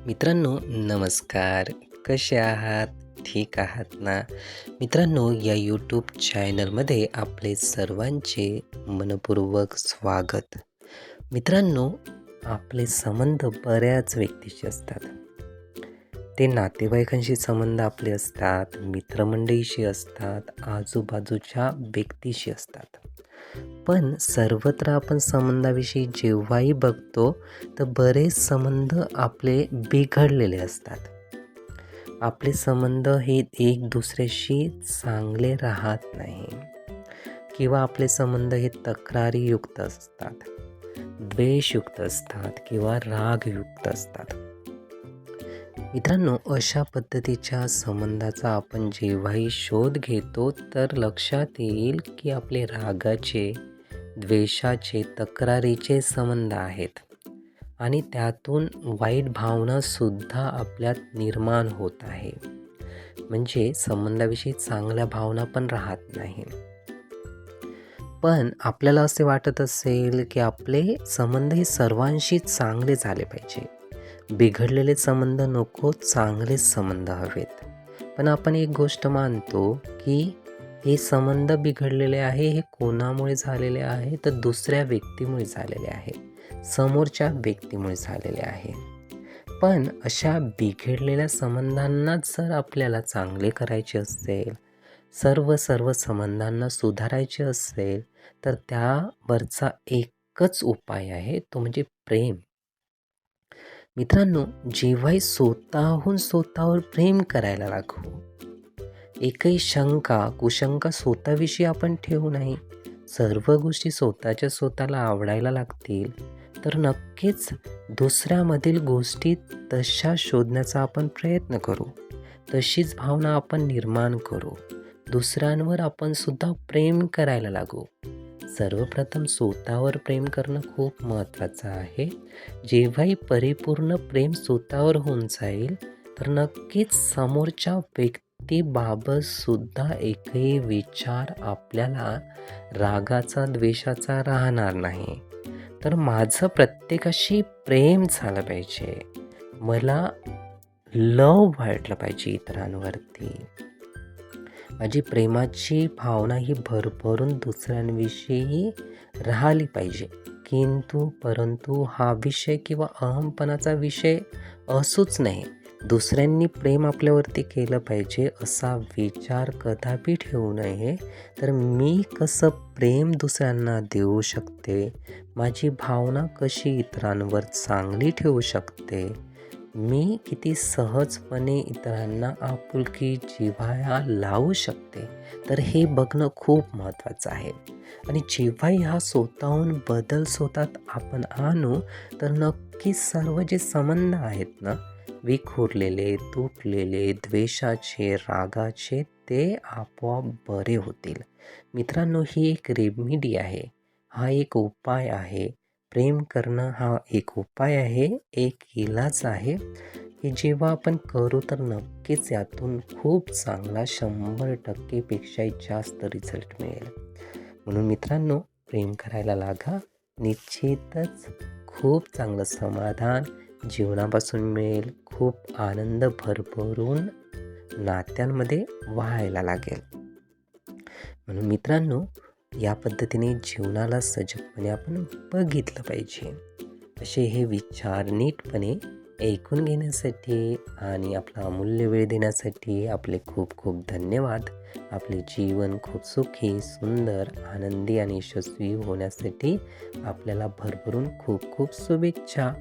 मित्रांनो, नमस्कार. कसे आहात? ठीक आहात ना? मित्रांनो, या यूट्यूब चॅनलमध्ये आपले सर्वांचे मनःपूर्वक स्वागत. मित्रांनो, आपले संबंध बऱ्याच व्यक्तीशी असतात. ते नातेवाईकांशी संबंध आपले असतात, मित्रमंडळीशी असतात, आजूबाजूच्या व्यक्तीशी असतात. पण सर्वत्र आपण संबंधाविषयी जेव्हाही बघतो, तर बरेच संबंध आपले बिघडलेले असतात. आपले संबंध हे एक दुसऱ्याशी चांगले राहत नाही किंवा आपले संबंध हे तक्रारीयुक्त असतात, द्वेषयुक्त असतात किंवा रागयुक्त असतात. मित्रांनो, अशा पद्धतीच्या संबंधाचा आपण जेव्हाही शोध घेतो तर लक्षात येईल की आपले रागाचे, द्वेषाचे, तक्रारीचे संबंध आहेत आणि त्यातून वाईट भावनासुद्धा आपल्यात निर्माण होत आहे. म्हणजे संबंधाविषयी चांगल्या भावना पण राहत नाही. पण आपल्याला असे वाटत असेल की आपले संबंध हे सर्वांशी चांगले झाले पाहिजे, बिघडलेले संबंध नको, चांगलेच संबंध हवेत. पण आपण एक गोष्ट मानतो की हे संबंध बिघडलेले आहे, हे कोणामुळे झालेले आहे? तर दुसऱ्या व्यक्तीमुळे झालेले आहे, समोरच्या व्यक्तीमुळे झालेले आहे. पण अशा बिघडलेल्या संबंधांना जर आपल्याला चांगले करायचे असेल, सर्व संबंधांना सुधारायचे असेल, तर त्यावरचा एकच उपाय आहे, तो म्हणजे प्रेम. मित्रांनो, जेव्हाही स्वतःवर प्रेम करायला लागू, एकही शंका, कुशंका स्वतःविषयी आपण ठेवू नाही, सर्व गोष्टी स्वतःला आवडायला लागतील, तर नक्कीच दुसऱ्यामधील गोष्टी तशा शोधण्याचा आपण प्रयत्न करू, तशीच भावना आपण निर्माण करू, दुसऱ्यांवर आपण सुद्धा प्रेम करायला लागू. सर्वप्रथम स्वतःवर प्रेम करणं खूप महत्त्वाचं आहे. जेव्हाही परिपूर्ण प्रेम स्वतःवर होऊन जाईल, तर नक्कीच समोरच्या व्यक्तीबाबत सुद्धा एकही विचार आपल्याला रागाचा, द्वेषाचा राहणार नाही. तर माझं प्रत्येकाशी प्रेम झालं पाहिजे, मला लव वाटलं पाहिजे इतरांवरती. माझी प्रेमाची भावना ही भरभरून दुसऱ्यांविषयी राहिली पाहिजे. परंतु हा विषय किंवा अहमपणाचा विषय असूच नाही. दुसऱ्यांनी प्रेम आपल्यावरती केलं पाहिजे असा विचार कदापि ठेवू नये. तर मी कसं प्रेम दुसऱ्यांना देऊ शकते, माझी भावना कशी इतरांवर चांगली ठेवू शकते, मी किती सहजपणे इतरांना आपुलकी, जिव्हाळा लावू शकते, तर हे बघणं खूप महत्त्वाचं आहे. आणि जेव्हाही हा स्वतःहून बदल स्वतःत आपण आणू, तर नक्कीच सर्व जे संबंध आहेत ना, विखुरलेले, तुटलेले, द्वेषाचे, रागाचे, ते आपोआप बरे होतील. मित्रांनो, ही एक रेमेडी आहे, हा एक उपाय आहे. प्रेम करणं हा एक उपाय आहे, एक इलाज आहे, की जेव्हा आपण करू तर नक्कीच यातून खूप चांगला 100% पेक्षाही जास्त रिझल्ट मिळेल. म्हणून मित्रांनो, प्रेम करायला लागा. निश्चितच खूप चांगलं समाधान जीवनापासून मिळेल, खूप आनंद भरभरून नात्यांमध्ये वाहायला लागेल. म्हणून मित्रांनो, या पद्धतीने जीवनाला सजगपणे आपण बघितलं पाहिजे. असे हे विचार नीटपणे ऐकून घेण्यासाठी आणि आपला अमूल्य वेळ देण्यासाठी आपले खूप खूप धन्यवाद. आपले जीवन खूप सुखी, सुंदर, आनंदी आणि यशस्वी होण्यासाठी आपल्याला भरभरून खूप खूप शुभेच्छा.